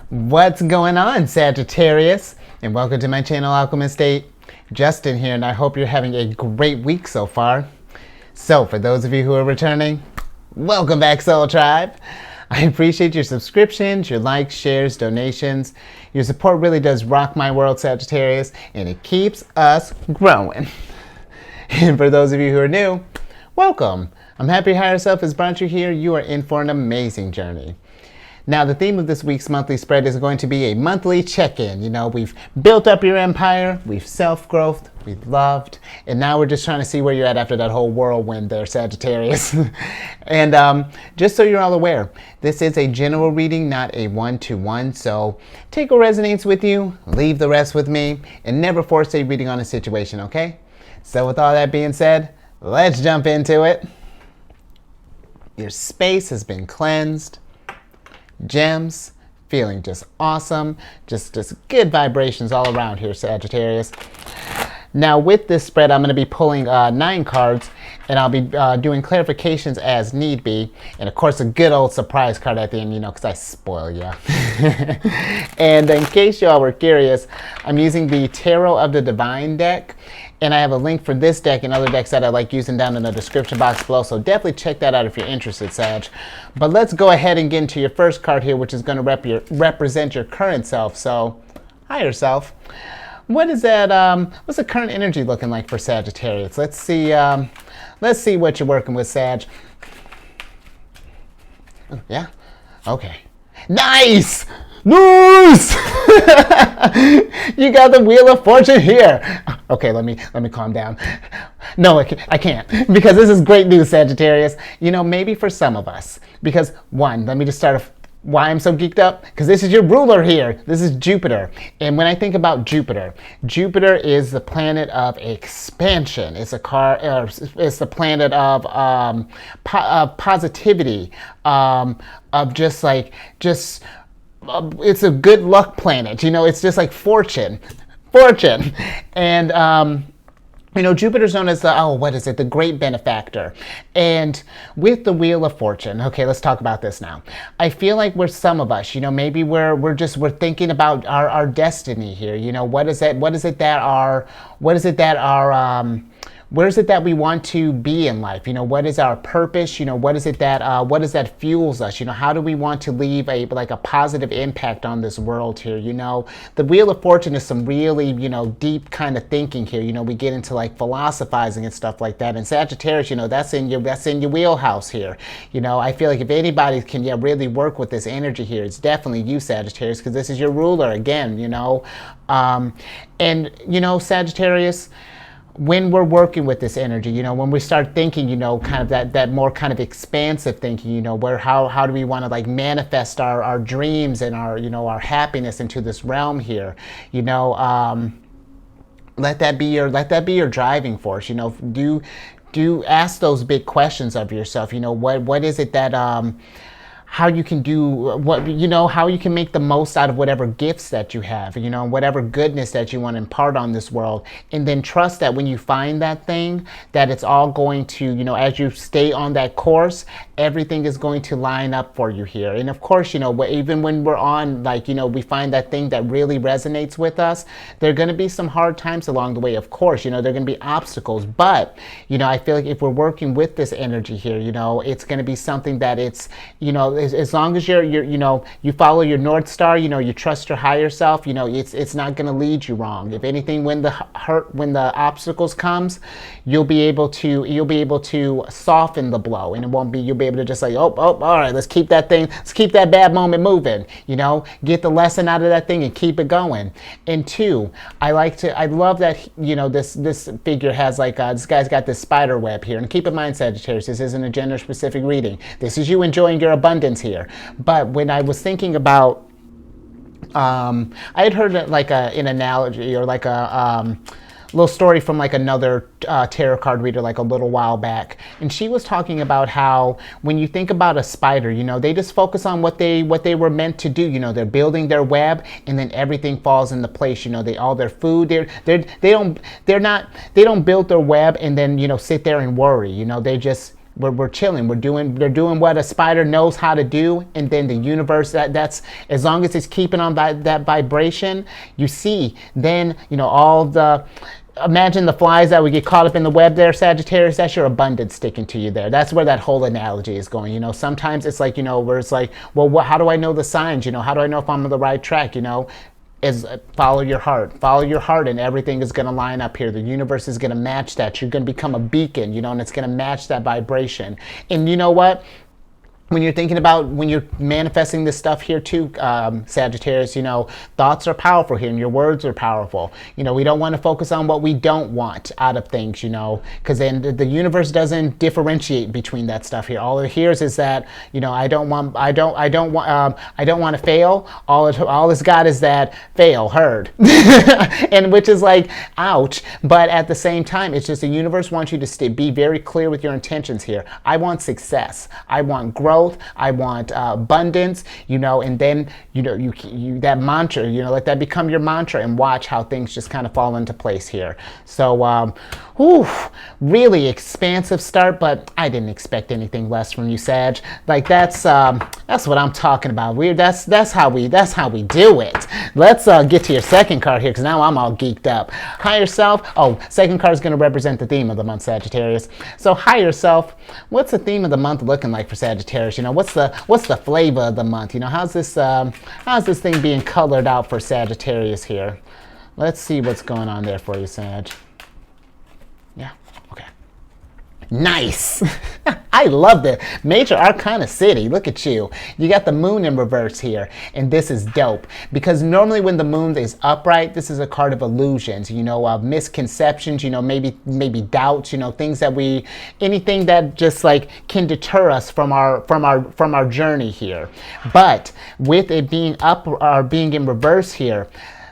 What's going on, Sagittarius? And welcome to my channel, Alchemist. Justin here, and I hope you're having a great week so far. So, for those of you who are returning, welcome back, Soul Tribe. I appreciate your subscriptions, your likes, shares, donations. Your support really does rock my world, Sagittarius, and it keeps us growing. And for those of you who are new, welcome. I'm happy higher self has brought you here. You are in for an amazing journey. Now, the theme of this week's monthly spread is going to be a monthly check-in. You know, we've built up your empire, we've self-growthed, we've loved, and now we're just trying to see where you're at after that whole whirlwind there, Sagittarius. And just so you're all aware, this is a general reading, not a one-to-one, so take what resonates with you, leave the rest with me, and never force a reading on a situation, okay? So with all that being said, let's jump into it. Your space has been cleansed. Gems, feeling just awesome, just good vibrations all around here, Sagittarius. Now with this spread, I'm going to be pulling 9 cards, and I'll be doing clarifications as need be, and of course a good old surprise card at the end, you know, because I spoil you. And in case y'all were curious, I'm using the Tarot of the Divine deck, and I have a link for this deck and other decks that I like using down in the description box below, so definitely check that out if you're interested, Sag. But let's go ahead and get into your first card here, which is going to represent your current self. So, higher self. What is that? What's the current energy looking like for Sagittarius? Let's see what you're working with, Sag. Yeah? Okay. Nice! Nice! You got the Wheel of Fortune here. Okay, let me calm down. No, I can't, because this is great news, Sagittarius. You know, maybe for some of us, because one, let me just start off why I'm so geeked up, because this is your ruler here. This is Jupiter. And when I think about Jupiter, Jupiter is the planet of expansion. It's it's the planet of positivity, of it's a good luck planet. You know, it's just like fortune. And you know, Jupiter's known as the great benefactor. And with the Wheel of Fortune, okay, let's talk about this now. I feel like we're some of us, you know, maybe we're thinking about our destiny here. You know, where is it that we want to be in life? You know, what is our purpose? You know, what is that fuels us? You know, how do we want to leave a positive impact on this world here? You know, the Wheel of Fortune is some really, you know, deep kind of thinking here. You know, we get into like philosophizing and stuff like that. And Sagittarius, you know, that's in your wheelhouse here. You know, I feel like if anybody can really work with this energy here, it's definitely you, Sagittarius, because this is your ruler again, you know. And you know, Sagittarius, when we're working with this energy, you know, when we start thinking, you know, kind of that more kind of expansive thinking, you know, how do we want to like manifest our dreams and our happiness into this realm here, you know, let that be your driving force. You know, do ask those big questions of yourself. You know, what is it that how you can how you can make the most out of whatever gifts that you have, you know, whatever goodness that you want to impart on this world. And then trust that when you find that thing, that it's all going to, you know, as you stay on that course, everything is going to line up for you here. And of course, you know, even when we're on, like, you know, we find that thing that really resonates with us, there are going to be some hard times along the way. Of course, you know, there are going to be obstacles, but, you know, I feel like if we're working with this energy here, you know, it's going to be something that it's, you know, as long as you're you know, you follow your North Star, you know, you trust your higher self, you know, it's not going to lead you wrong. If anything, when the obstacles comes, you'll be able to soften the blow, and you'll be able to just like, oh, all right, let's keep that bad moment moving, you know, get the lesson out of that thing and keep it going. And two, I love that, you know, this figure has like, this guy's got this spider web here. And keep in mind, Sagittarius, this isn't a gender specific reading. This is you enjoying your abundance here. But when I was thinking about, I had heard like an analogy or like a little story from like another tarot card reader like a little while back, and she was talking about how when you think about a spider, you know, they just focus on what they were meant to do. You know, they're building their web, and then everything falls into place. You know, all their food, they don't build their web and then, you know, sit there and worry. You know, they just we're chilling. They're doing what a spider knows how to do, and then the universe, that's as long as it's keeping on that vibration, you see, then, you know, all the, imagine the flies that would get caught up in the web there, Sagittarius, that's your abundance sticking to you there. That's where that whole analogy is going. You know, sometimes it's like, you know, where it's like, well, how do I know the signs? You know, how do I know if I'm on the right track? You know, is follow your heart, and everything is going to line up here. The universe is going to match that. You're going to become a beacon, you know, and it's going to match that vibration. And you know what? When you're thinking about, when you're manifesting this stuff here too, Sagittarius, you know, thoughts are powerful here and your words are powerful. You know, we don't want to focus on what we don't want out of things, you know, because then the universe doesn't differentiate between that stuff here. All it hears is that, you know, I don't want to fail. All it's got is that fail, heard. And which is like, ouch. But at the same time, it's just the universe wants you to be very clear with your intentions here. I want success. I want growth. I want abundance, you know, and then, you know, you that mantra, you know, let that become your mantra and watch how things just kind of fall into place here. So, really expansive start, but I didn't expect anything less from you, Sag. Like that's what I'm talking about. That's how we do it. Let's get to your second card here, because now I'm all geeked up. Higher self. Oh, second card is going to represent the theme of the month, Sagittarius. So higher self. What's the theme of the month looking like for Sagittarius? You know, what's the flavor of the month? You know, how's this thing being colored out for Sagittarius here? Let's see what's going on there for you, Sag. Yeah, okay. Nice. I love this. Major Arcana City. Look at you. You got the moon in reverse here. And this is dope. Because normally when the moon is upright, this is a card of illusions, you know, of misconceptions, you know, maybe doubts, you know, things that anything that just like can deter us from our journey here. But with it being up or being in reverse here,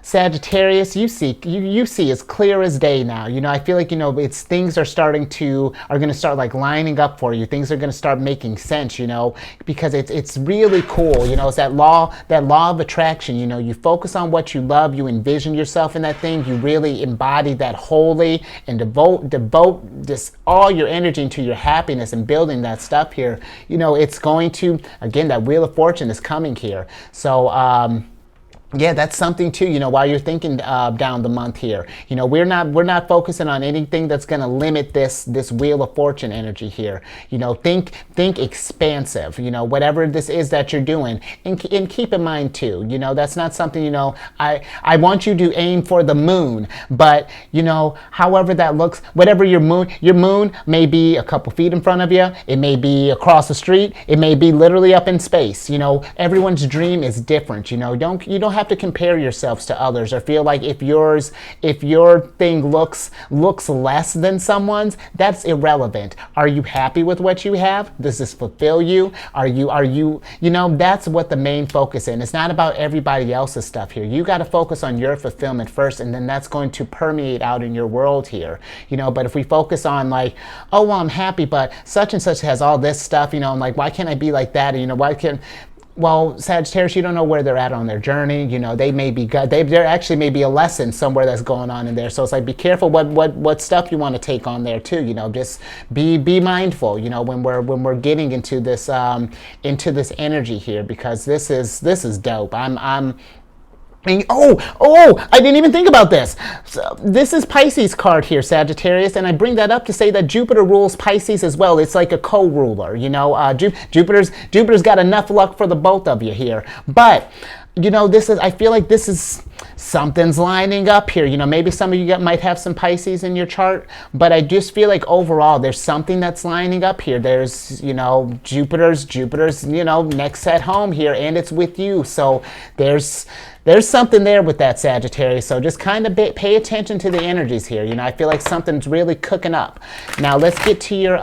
Sagittarius, you see as clear as day now. You know, I feel like, you know, things are going to start like lining up for you. Things are going to start making sense, you know, because it's really cool. You know, it's that law of attraction. You know, you focus on what you love, you envision yourself in that thing, you really embody that wholly and devote just all your energy into your happiness and building that stuff here. You know, it's going to, again, that Wheel of Fortune is coming here. So, yeah, that's something too, you know, while you're thinking down the month here. You know, we're not focusing on anything that's going to limit this Wheel of Fortune energy here. You know, think expansive, you know, whatever this is that you're doing. And keep in mind too, you know, that's not something, you know, I want you to aim for the moon, but, you know, however that looks, whatever your moon may be a couple feet in front of you, it may be across the street, it may be literally up in space. You know, everyone's dream is different. You know, you don't have to compare yourselves to others or feel like if your thing looks less than someone's, that's irrelevant. Are you happy with what you have? Does this fulfill you? Are you know, that's what the main focus is. It's not about everybody else's stuff here. You got to focus on your fulfillment first, and then that's going to permeate out in your world here. You know, but if we focus on like, oh, well, I'm happy, but such and such has all this stuff, you know, I'm like, why can't I be like that? You know, well, Sagittarius, you don't know where they're at on their journey. You know, they may be good. There actually may be a lesson somewhere that's going on in there. So it's like, be careful what stuff you want to take on there too. You know, just be mindful. You know, when we're getting into this energy here, because this is dope. I didn't even think about this. So this is Pisces card here, Sagittarius, and I bring that up to say that Jupiter rules Pisces as well. It's like a co-ruler, you know. Jupiter's got enough luck for the both of you here. But, you know, I feel like this is something's lining up here. You know, maybe some of you might have some Pisces in your chart, but I just feel like overall there's something that's lining up here. There's, you know, Jupiter's, you know, next at home here, and it's with you. So there's something there with that, Sagittarius. So just kind of pay attention to the energies here. You know, I feel like something's really cooking up. Now let's get to your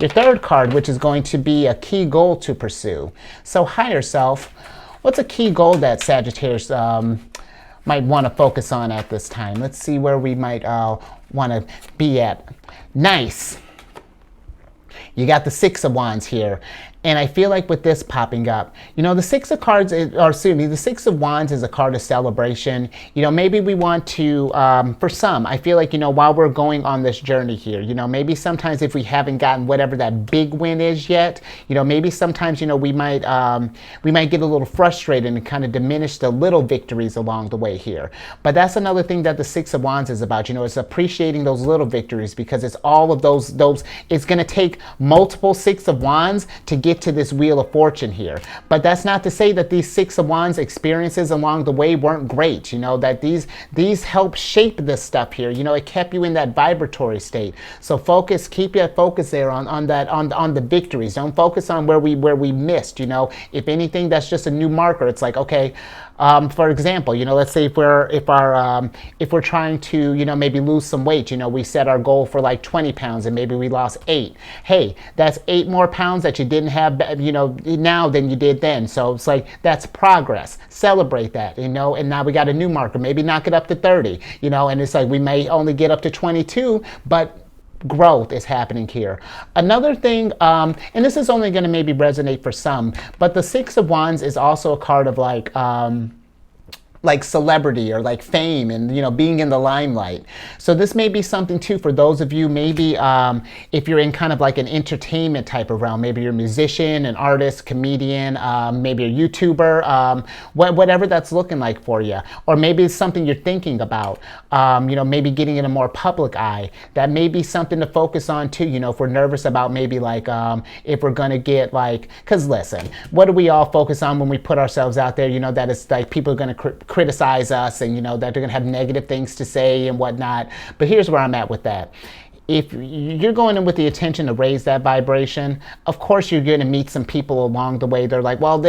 third card, which is going to be a key goal to pursue. So higher self, what's a key goal that Sagittarius might want to focus on at this time? Let's see where we might want to be at. Nice. You got the Six of Wands here. And I feel like with this popping up, the Six of Cards, or excuse me, the Six of Wands is a card of celebration. Maybe we want to, for some, I feel like, while we're going on this journey here, maybe sometimes if we haven't gotten whatever that big win is yet, maybe sometimes, we might get a little frustrated and kind of diminish the little victories along the way here. But that's another thing that the Six of Wands is about. It's appreciating those little victories, because it's all of those, it's going to take multiple Six of Wands to get to this Wheel of Fortune here. But that's not to say that these Six of Wands experiences along the way weren't great, that these help shape this stuff here. It kept you in that vibratory state. So keep your focus there on the victories. Don't focus on where we missed. If anything, that's just a new marker. It's like, okay, for example, let's say if we're trying to, maybe lose some weight, we set our goal for like 20 pounds and maybe we lost 8. Hey, that's 8 more pounds that you didn't have, now than you did then. So it's like, that's progress. Celebrate that, and now we got a new marker. Maybe knock it up to 30, and it's like we may only get up to 22, but growth is happening here. Another thing, and this is only going to maybe resonate for some, but the Six of Wands is also a card of like celebrity or like fame and, being in the limelight. So this may be something too for those of you, maybe if you're in kind of like an entertainment type of realm, maybe you're a musician, an artist, comedian, maybe a YouTuber, whatever that's looking like for you. Or maybe it's something you're thinking about, maybe getting in a more public eye. That may be something to focus on too, if we're nervous about maybe like, if we're gonna get like, cause listen, what do we all focus on when we put ourselves out there, that it's like people are gonna criticize us and that they're going to have negative things to say and whatnot. But here's where I'm at with that. If you're going in with the intention to raise that vibration, of course you're going to meet some people along the way. They're like, well,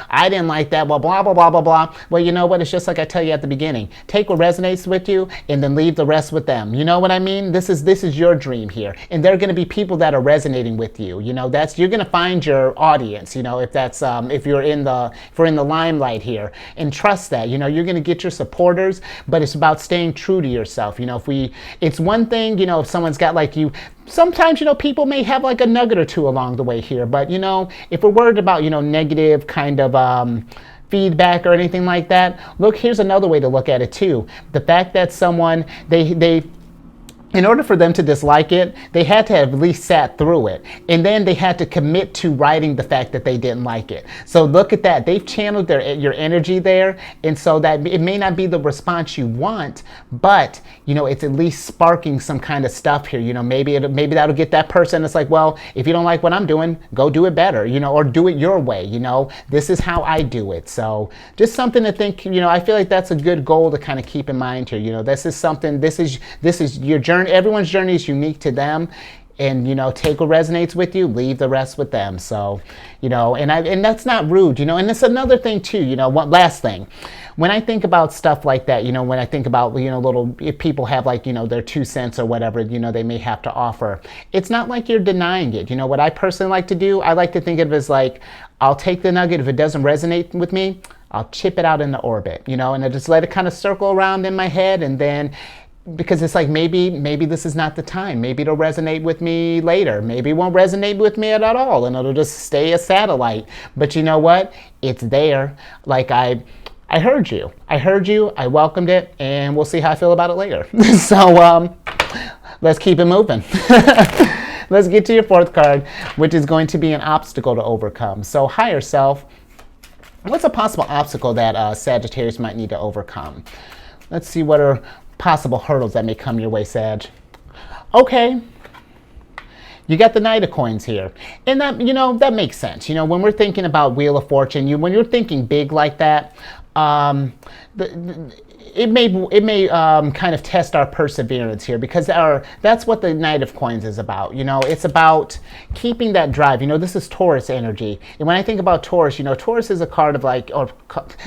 I didn't like that, well, blah, blah, blah, blah, blah. Well, you know what? It's just like I tell you at the beginning. Take what resonates with you and then leave the rest with them. You know what I mean? This is your dream here. And there are going to be people that are resonating with you. You're going to find your audience, if that's, if we're in the limelight here. And trust that, you're going to get your supporters, but it's about staying true to yourself. It's one thing, if someone's got like you, sometimes, people may have like a nugget or two along the way here, but if we're worried about, negative kind of feedback or anything like that, look, here's another way to look at it too. The fact that someone, they in order for them to dislike it, they had to have at least sat through it. And then they had to commit to writing the fact that they didn't like it. So look at that. They've channeled your energy there. And so that it may not be the response you want, but, it's at least sparking some kind of stuff here. Maybe that'll get that person. It's like, well, if you don't like what I'm doing, go do it better, or do it your way. This is how I do it. So just something to think, I feel like that's a good goal to kind of keep in mind here. This is something, this is your journey. Everyone's journey is unique to them, and take what resonates with you, leave the rest with them. So and that's not rude, and it's another thing too. One last thing, when I think about stuff like that, when I think about if people have like their 2 cents or whatever they may have to offer, it's not like you're denying it. What I personally like to do, I like to think of it as like, I'll take the nugget. If it doesn't resonate with me, I'll chip it out into orbit, and I just let it kind of circle around in my head, and then, because it's like, maybe this is not the time. Maybe it'll resonate with me later. Maybe it won't resonate with me at all, and it'll just stay a satellite. But you know what? It's there. Like I heard you. I welcomed it, and we'll see how I feel about it later. So let's keep it moving. Let's get to your 4th card, which is going to be an obstacle to overcome. So higher self. What's a possible obstacle that Sagittarius might need to overcome? Let's see what are possible hurdles that may come your way, Sag. Okay, you got the Knight of Coins here, and that that makes sense. When we're thinking about Wheel of Fortune, when you're thinking big like that, it may kind of test our perseverance here, because that's what the Knight of Coins is about. It's about keeping that drive. This is Taurus energy, and when I think about Taurus, Taurus is a card of like, or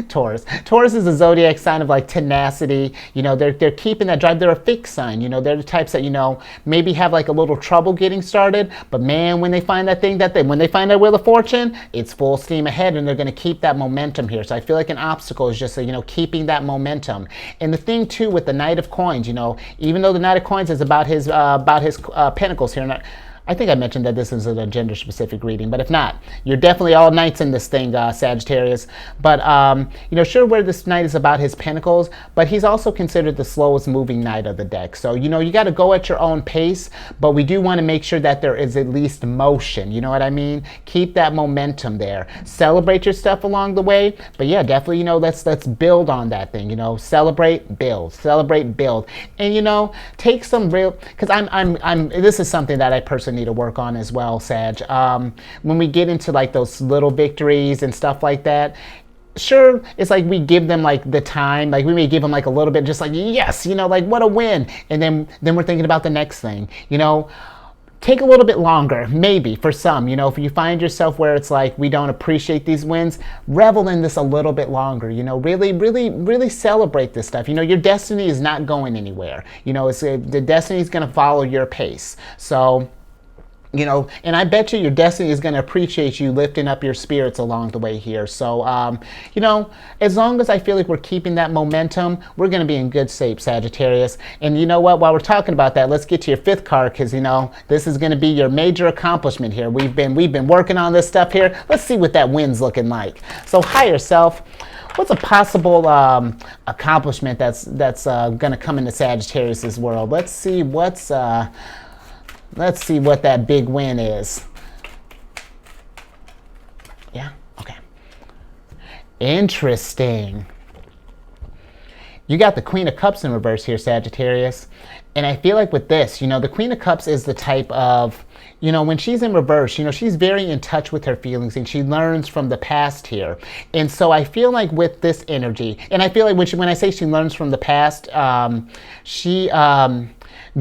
Taurus is a zodiac sign of like tenacity. They're keeping that drive. They're a fixed sign. They're the types that maybe have like a little trouble getting started, but man, when they find that thing when they find that Wheel of Fortune, it's full steam ahead, and they're going to keep that momentum here. So I feel like an obstacle is just keeping that momentum. And the thing too with the Knight of Coins, even though the Knight of Coins is about his pentacles here, I think I mentioned that this is a gender-specific reading, but if not, you're definitely all knights in this thing, Sagittarius. But, sure, where this knight is about his pentacles, but he's also considered the slowest moving knight of the deck. So, you got to go at your own pace, but we do want to make sure that there is at least motion. You know what I mean? Keep that momentum there. Celebrate your stuff along the way, but yeah, definitely, let's build on that thing. Celebrate, build, and take some real, because this is something that I personally need to work on as well, Sag. When we get into like those little victories and stuff like that, sure, it's like we give them like the time, like we may give them like a little bit, just like, yes, like what a win, and then we're thinking about the next thing. Take a little bit longer, maybe, for some. If you find yourself where it's like we don't appreciate these wins, revel in this a little bit longer. Really celebrate this stuff. Your destiny is not going anywhere. The destiny is going to follow your pace. So, and I bet your destiny is going to appreciate you lifting up your spirits along the way here. So, as long as I feel like we're keeping that momentum, we're going to be in good shape, Sagittarius. And you know what? While we're talking about that, let's get to your fifth card, because, this is going to be your major accomplishment here. We've been working on this stuff here. Let's see what that win's looking like. So, higher self. What's a possible accomplishment that's going to come into Sagittarius's world? Let's see what that big win is. Yeah? Okay. Interesting. You got the Queen of Cups in reverse here, Sagittarius. And I feel like with this, the Queen of Cups is the type of, when she's in reverse, she's very in touch with her feelings and she learns from the past here. And so I feel like with this energy, and I feel like when I say she learns from the past,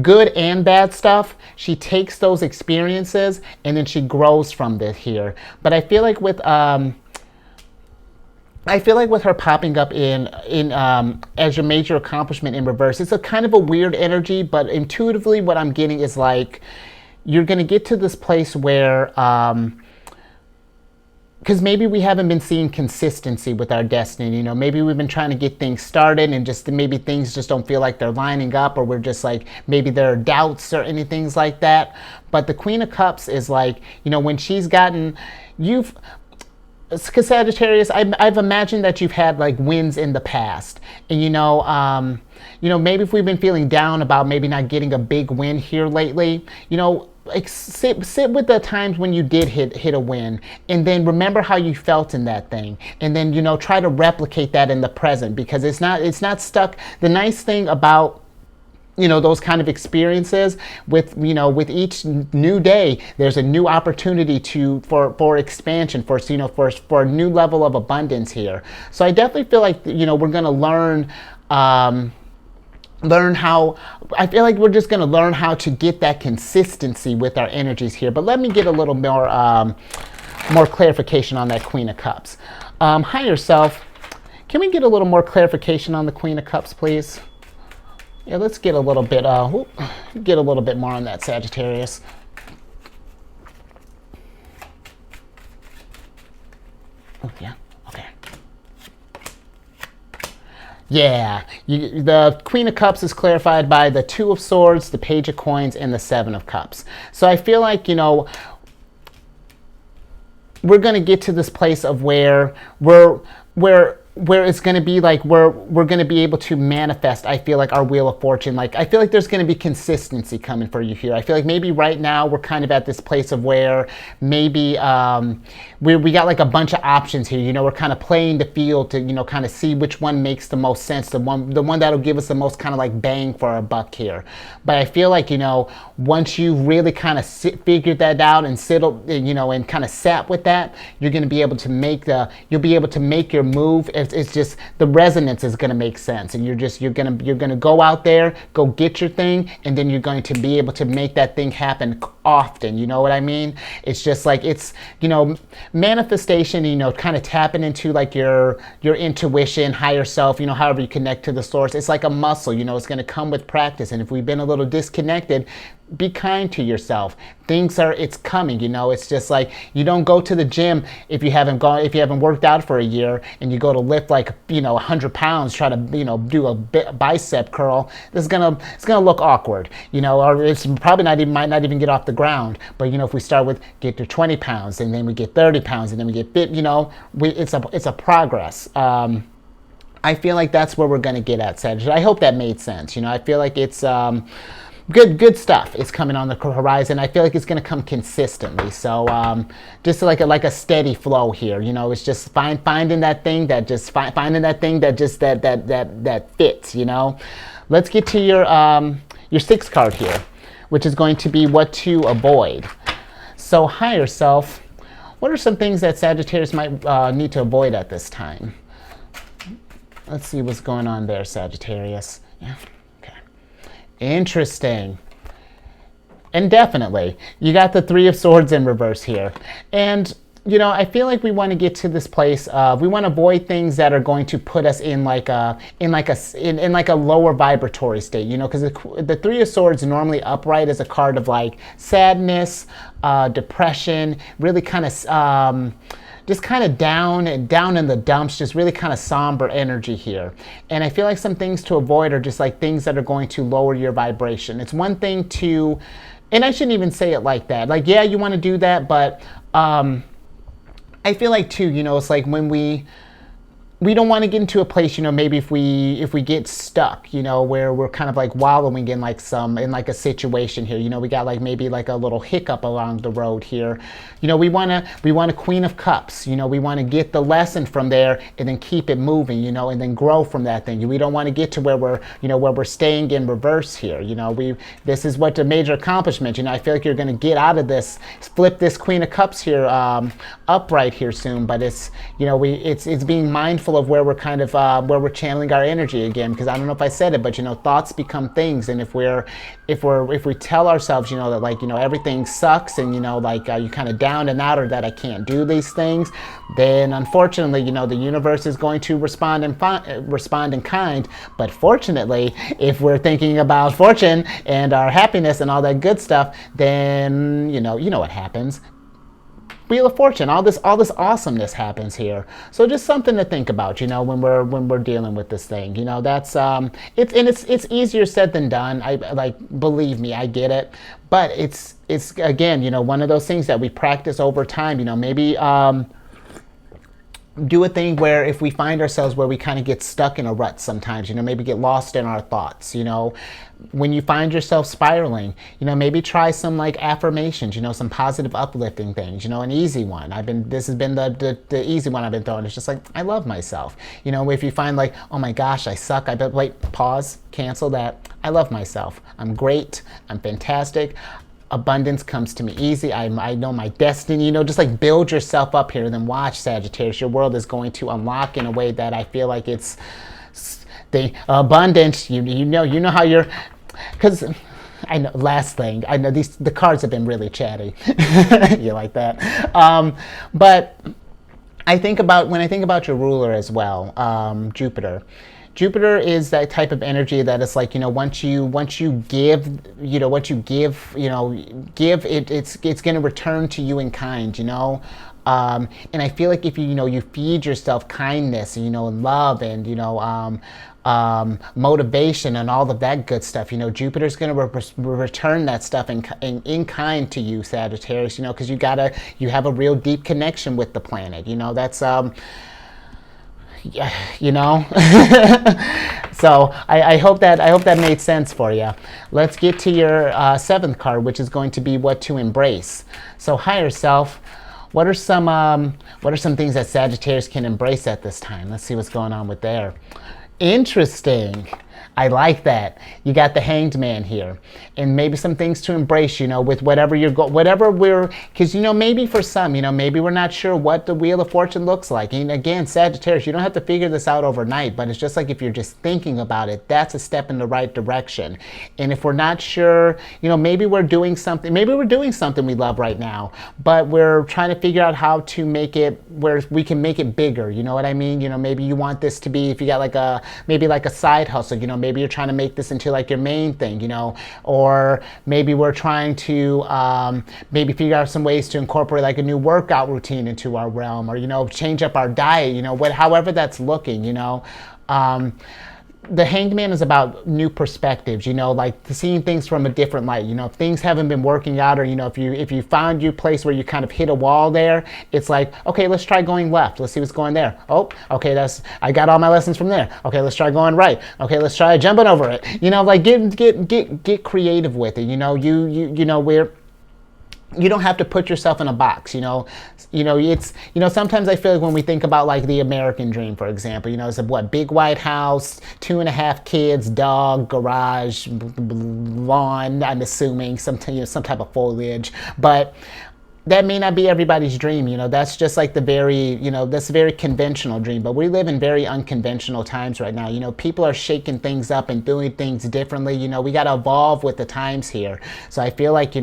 good and bad stuff, she takes those experiences and then she grows from this here. But I feel like with her popping up in as your major accomplishment in reverse, it's a kind of a weird energy, but intuitively what I'm getting is like you're going to get to this place where because maybe we haven't been seeing consistency with our destiny. Maybe we've been trying to get things started and just maybe things just don't feel like they're lining up, or we're just like, maybe there are doubts or any things like that. But the Queen of Cups is like, when she's gotten, because Sagittarius, I've imagined that you've had like wins in the past. And maybe if we've been feeling down about maybe not getting a big win here lately, like sit with the times when you did hit a win, and then remember how you felt in that thing, and then try to replicate that in the present, because it's not stuck. The nice thing about those kind of experiences with each new day, there's a new opportunity for expansion, for a new level of abundance here. So I definitely feel like we're going to learn how, I feel like we're just going to learn how to get that consistency with our energies here. But let me get a little more clarification on that Queen of Cups. Higher self, can we get a little more clarification on the Queen of Cups, please? Yeah, let's get a little bit more on that, Sagittarius. Oh, yeah. Yeah, the Queen of Cups is clarified by the Two of Swords, the Page of Coins, and the Seven of Cups. So I feel like, we're going to get to this place of where it's going to be like we're going to be able to manifest, I feel like, our Wheel of Fortune. Like, I feel like there's going to be consistency coming for you here. I feel like maybe right now we're kind of at this place of where maybe we got like a bunch of options here. We're kind of playing the field to kind of see which one makes the most sense, the one that'll give us the most kind of like bang for our buck here. But I feel like once you really kind of figured that out and and kind of sat with that, you're going to be able to make your move. It's just the resonance is going to make sense, and you're going to go out there, go get your thing, and then you're going to be able to make that thing happen often. You know what I mean? It's just like it's manifestation. Kind of tapping into like your intuition, higher self. However you connect to the source. It's like a muscle. It's going to come with practice, and if we've been a little disconnected, be kind to yourself. It's coming, it's just like you don't go to the gym if you haven't worked out for a year, and you go to lift like 100 pounds, try to do a bicep curl. It's gonna look awkward, or it's probably might not even get off the ground. But if we start with get to 20 pounds, and then we get 30 pounds, and then we get fit, it's a progress. I feel like that's where we're going to get at, Sagittarius. I hope that made sense. I feel like it's good stuff is coming on the horizon. I feel like it's going to come consistently. So just like a steady flow here. It's just finding that thing that just finding that thing that just that fits. Let's get to your sixth card here, which is going to be what to avoid. So higher self, what are some things that Sagittarius might need to avoid at this time? Let's see what's going on there, Sagittarius. Yeah. Okay. Interesting. And definitely, you got the Three of Swords in reverse here. And, I feel like we want to get to this place of we want to avoid things that are going to put us in like a lower vibratory state, because the Three of Swords normally upright is a card of like sadness, depression, really kind of just kind of down in the dumps, just really kind of somber energy here. And I feel like some things to avoid are just like things that are going to lower your vibration. It's one thing to, and I shouldn't even say it like that. Like, yeah, you want to do that, but I feel like too, it's like when we don't want to get into a place, maybe if we get stuck, where we're kind of like wallowing in like a situation here, we got like maybe like a little hiccup along the road here. We want a Queen of Cups, we want to get the lesson from there and then keep it moving, and then grow from that thing. We don't want to get to where we're staying in reverse here. This is what the major accomplishment, I feel like you're going to get out of this, flip this Queen of Cups here upright here soon, but it's being mindful of where we're kind of where we're channeling our energy again, because I don't know if I said it, but thoughts become things. And if we tell ourselves that like everything sucks, and like you kind of down and out, or that I can't do these things, then unfortunately the universe is going to respond in kind. But fortunately, if we're thinking about fortune and our happiness and all that good stuff, then you know what happens. Wheel of Fortune, all this awesomeness happens here. So just something to think about, when we're dealing with this thing. That's it's easier said than done. Believe me, I get it. But it's again, one of those things that we practice over time. Maybe do a thing where if we find ourselves where we kind of get stuck in a rut sometimes, maybe get lost in our thoughts, when you find yourself spiraling, maybe try some like affirmations, some positive uplifting things, an easy one. This has been the easy one I've been throwing. It's just like, I love myself. If you find like, oh my gosh, I suck. Wait, pause, cancel that. I love myself. I'm great. I'm fantastic. Abundance comes to me easy. I know my destiny, just like build yourself up here, and then watch, Sagittarius. Your world is going to unlock in a way that I feel like it's the abundance. You know how you're, because I know, last thing, I know the cards have been really chatty. You like that? But when I think about your ruler as well, Jupiter. Jupiter is that type of energy that is like, once you give, give it, it's going to return to you in kind, and I feel like if you feed yourself kindness, and love, and motivation and all of that good stuff, Jupiter's going to return that stuff in kind to you, Sagittarius, because you have a real deep connection with the planet, that's so I hope that made sense for you. Let's get to your seventh card, which is going to be what to embrace. So higher self, what are some things that Sagittarius can embrace at this time? Let's see what's going on with there. Interesting. I like that. You got the Hanged Man here, and maybe some things to embrace, with whatever because maybe for some, maybe we're not sure what the Wheel of Fortune looks like. And again, Sagittarius, you don't have to figure this out overnight, but it's just like if you're just thinking about it, that's a step in the right direction. And if we're not sure, maybe we're doing something we love right now, but we're trying to figure out how to make it where we can make it bigger. You know what I mean? Maybe you want this to be, if you got maybe like a side hustle, maybe you're trying to make this into like your main thing, or maybe we're trying to maybe figure out some ways to incorporate like a new workout routine into our realm, or, change up our diet, however that's looking, the Hanged Man is about new perspectives, like seeing things from a different light. If things haven't been working out, or if you found your place where you kind of hit a wall there, it's like, okay, let's try going left. Let's see what's going there. Oh, okay, I got all my lessons from there. Okay, let's try going right. Okay, let's try jumping over it. Like get creative with it. You don't have to put yourself in a box, sometimes I feel like when we think about like the American dream, for example, it's a big white house, 2.5 kids, dog, garage, lawn, I'm assuming some type of foliage, but that may not be everybody's dream, that's just like that's a very conventional dream, but we live in very unconventional times right now. People are shaking things up and doing things differently. We got to evolve with the times here. So I feel like,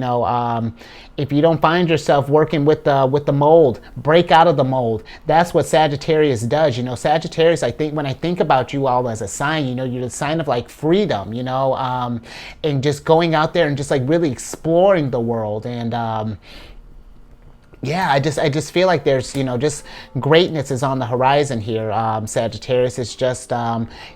if you don't find yourself working with the mold, break out of the mold. That's what Sagittarius does. Sagittarius, I think when I think about you all as a sign, you're the sign of like freedom, and just going out there and just like really exploring the world. And, yeah, I just feel like there's, just greatness is on the horizon here, Sagittarius. It's just,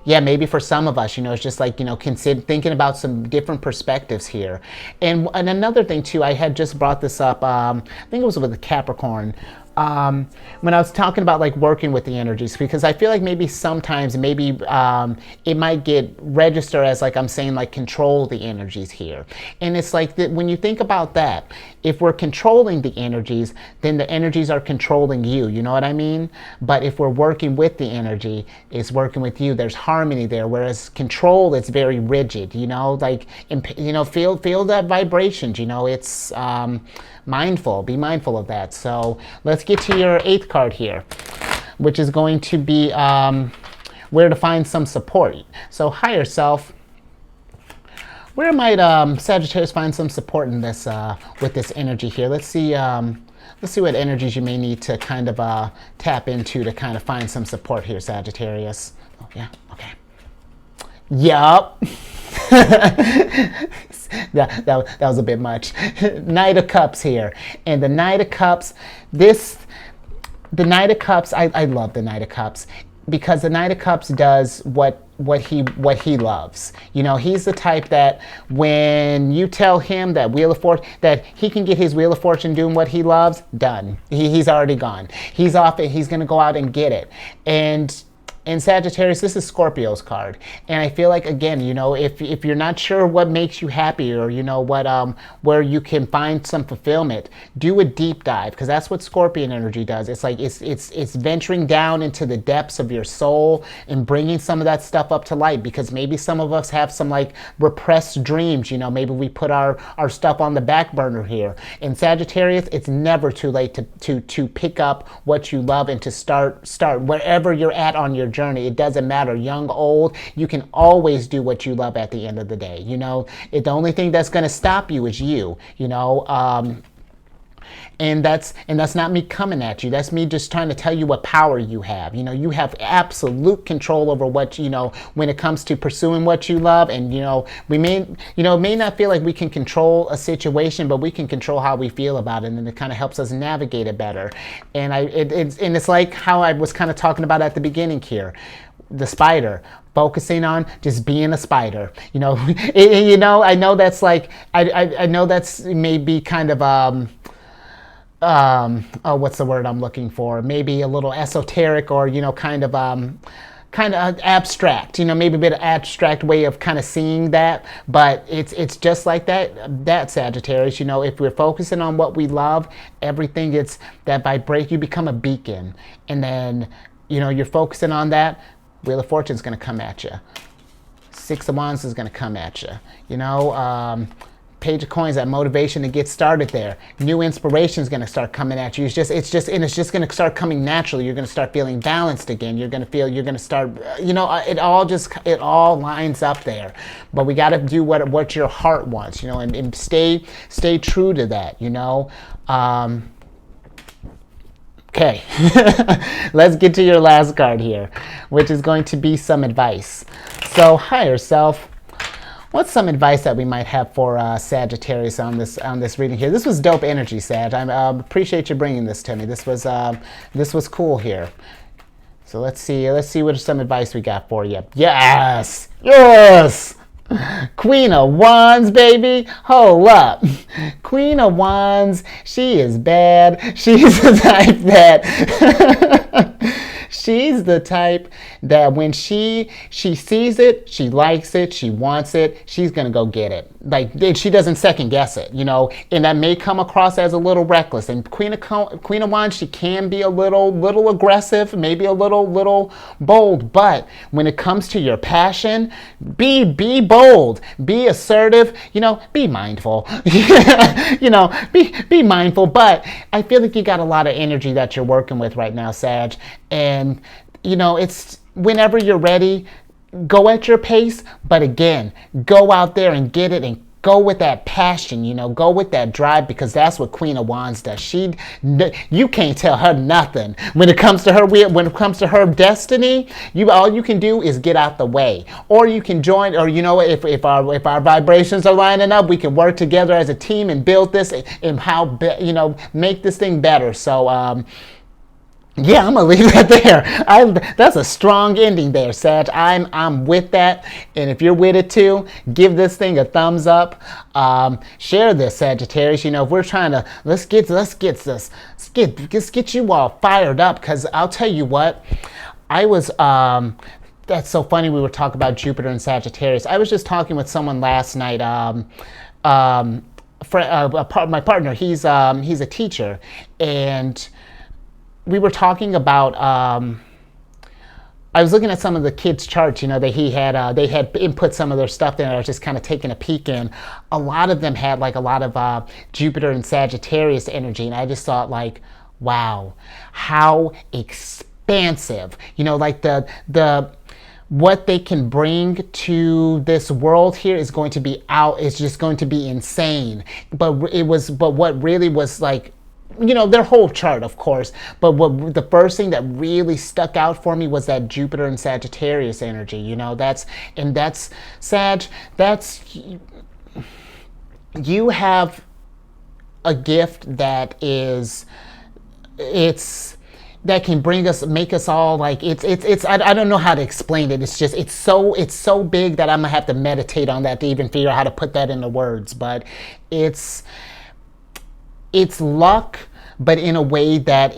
maybe for some of us, it's just like, thinking about some different perspectives here. And another thing, too, I had just brought this up, I think it was with the Capricorn, when I was talking about like working with the energies, because I feel like maybe sometimes it might get registered as like I'm saying like control the energies here. And it's like that when you think about that, if we're controlling the energies, then the energies are controlling you, you know what I mean? But if we're working with the energy, it's working with you, there's harmony there. Whereas control, it's very rigid, like, feel that vibrations, it's be mindful of that. So let's get to your 8th card here, which is going to be where to find some support. So higher self, where might Sagittarius find some support in this with this energy here? Let's see what energies you may need to kind of tap into to kind of find some support here, Sagittarius. Oh yeah, okay. Yup. that was a bit much. Knight of Cups here. And the Knight of Cups, the Knight of Cups, I love the Knight of Cups, because the Knight of Cups does what he loves. He's the type that when you tell him that Wheel of Fortune, that he can get his Wheel of Fortune doing what he loves, done. He's already gone. He's off it. He's going to go out and get it. And Sagittarius, this is Scorpio's card. And I feel like, again, if you're not sure what makes you happy, or, where you can find some fulfillment, do a deep dive, because that's what Scorpion energy does. It's like, it's venturing down into the depths of your soul and bringing some of that stuff up to light, because maybe some of us have some like repressed dreams, maybe we put our stuff on the back burner here. In Sagittarius, it's never too late to pick up what you love and to start wherever you're at on your journey. It doesn't matter, young, old, you can always do what you love at the end of the day. The only thing that's going to stop you is you, and that's not me coming at you. That's me just trying to tell you what power you have. You have absolute control over what, when it comes to pursuing what you love. And, we may not feel like we can control a situation, but we can control how we feel about it. And it kind of helps us navigate it better. And it's like how I was kind of talking about at the beginning here. The spider, focusing on just being a spider. I know that's like, I know that's maybe kind of, what's the word I'm looking for? Maybe a little esoteric, or, kind of abstract, maybe a bit of abstract way of kind of seeing that, but it's just like that Sagittarius, if we're focusing on what we love, everything gets that vibration, you become a beacon, and then, you're focusing on that, Wheel of Fortune's going to come at you. 6 of Wands is going to come at you, Page of Coins, that motivation to get started there. New inspiration is going to start coming at you. It's just going to start coming naturally. You're going to start feeling balanced again. You're going to start, it all lines up there. But we got to do what your heart wants, and stay true to that, Okay, let's get to your last card here, which is going to be some advice. So, higher self, what's some advice that we might have for Sagittarius on this reading here? This was dope energy, Sag. I appreciate you bringing this to me. This was cool here. So let's see what some advice we got for you. Yes, yes. Queen of Wands, baby. Hold up. Queen of Wands, she is bad. She's the type that she's the type that when she sees it, she likes it, she wants it, she's gonna go get it. Like, she doesn't second guess it, you know, and that may come across as a little reckless. And Queen of Wands, she can be a little aggressive, maybe a little bold, but when it comes to your passion, be bold, be assertive, you know, be mindful. You know, be mindful, but I feel like you got a lot of energy that you're working with right now, Sag, and you know, it's whenever you're ready, go at your pace, but again, go out there and get it and go with that passion, you know, go with that drive, because that's what Queen of Wands does. You can't tell her nothing. When it comes to her destiny, all you can do is get out the way. Or you can join, or you know, if our vibrations are lining up, we can work together as a team and build this and you know, make this thing better. So yeah, I'm gonna leave that there. That's a strong ending there, Sag. I'm with that, and if you're with it too, give this thing a thumbs up. Share this, Sagittarius. You know, if we're trying to let's get you all fired up, because I'll tell you what, I was that's so funny. We were talking about Jupiter and Sagittarius. I was just talking with someone last night. My partner, he's a teacher, and we were talking about, I was looking at some of the kids' charts, you know, that they had input some of their stuff there, and I was just kind of taking a peek in. A lot of them had like a lot of Jupiter and Sagittarius energy, and I just thought like, wow, how expansive, you know, like the what they can bring to this world here is going to be it's just going to be insane. But what really was like, you know, their whole chart, of course, but the first thing that really stuck out for me was that Jupiter and Sagittarius energy. You know, that's Sag, you have a gift that that can make us all like I don't know how to explain it. It's just it's so big that I'm gonna have to meditate on that to even figure out how to put that into words. But it's luck, but in a way that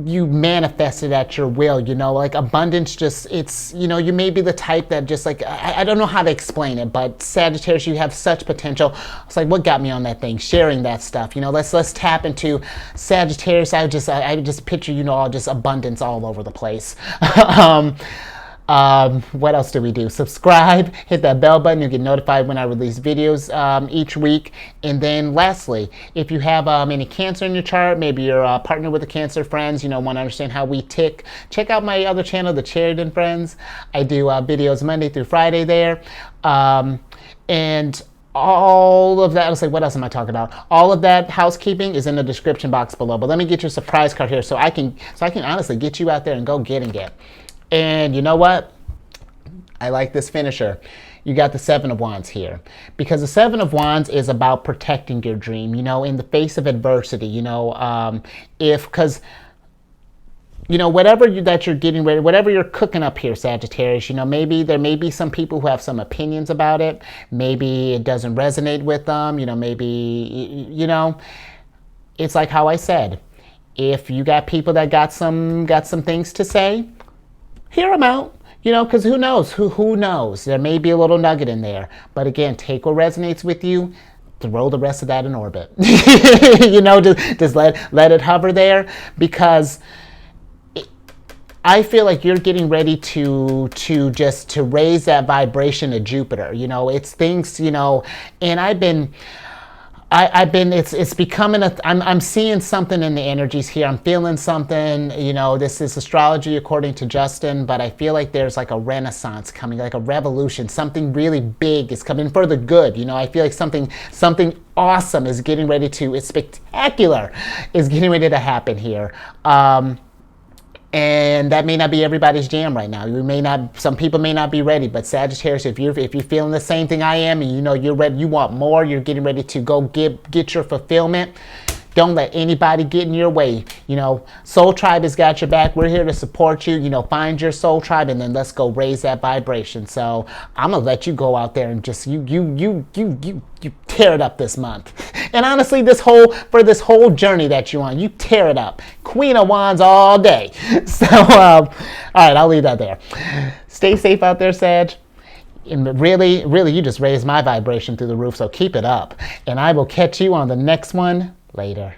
you manifest it at your will, you know, like abundance. Just you know, you may be the type that just like I don't know how to explain it, but Sagittarius, you have such potential. It's like, what got me on that thing? Sharing that stuff, you know. Let's tap into Sagittarius. I just picture, you know, all just abundance all over the place. What else do we do? Subscribe, hit that bell button. You get notified when I release videos each week. And then lastly, if you have any Cancer in your chart, maybe you're a partner with a Cancer friends, you know, want to understand how we tick, check out my other channel, The Sheridan Friends. I do videos Monday through Friday there. And all of that, I was like, what else am I talking about? All of that housekeeping is in the description box below. But let me get your surprise card here so I can honestly get you out there and go get it. And you know what? I like this finisher. You got the Seven of Wands here. Because the Seven of Wands is about protecting your dream, you know, in the face of adversity, you know, because, you know, that you're getting ready, whatever you're cooking up here, Sagittarius, you know, maybe there may be some people who have some opinions about it. Maybe it doesn't resonate with them, you know, maybe, you know, it's like how I said, if you got people that got some things to say, hear them out, you know, because who knows? Who knows? There may be a little nugget in there. But again, take what resonates with you, throw the rest of that in orbit. You know, just let it hover there, because I feel like you're getting ready to raise that vibration to Jupiter. You know, it's things, you know, and I've been, it's becoming I'm seeing something in the energies here. I'm feeling something, you know, this is astrology according to Justin, but I feel like there's like a renaissance coming, like a revolution. Something really big is coming for the good. You know, I feel like something awesome is getting ready to, it's spectacular, is getting ready to happen here. And that may not be everybody's jam right now. You may not, some people may not be ready, but Sagittarius, if you're feeling the same thing I am, and you know you're ready, you want more, you're getting ready to go get your fulfillment. Don't let anybody get in your way. You know, Soul Tribe has got your back. We're here to support you. You know, find your soul tribe, and then let's go raise that vibration. So I'm gonna let you go out there and just you tear it up this month. And honestly, this whole journey that you're on, you tear it up. Queen of Wands all day. So all right, I'll leave that there. Stay safe out there, Sag. And really, you just raised my vibration through the roof. So keep it up, and I will catch you on the next one. Later.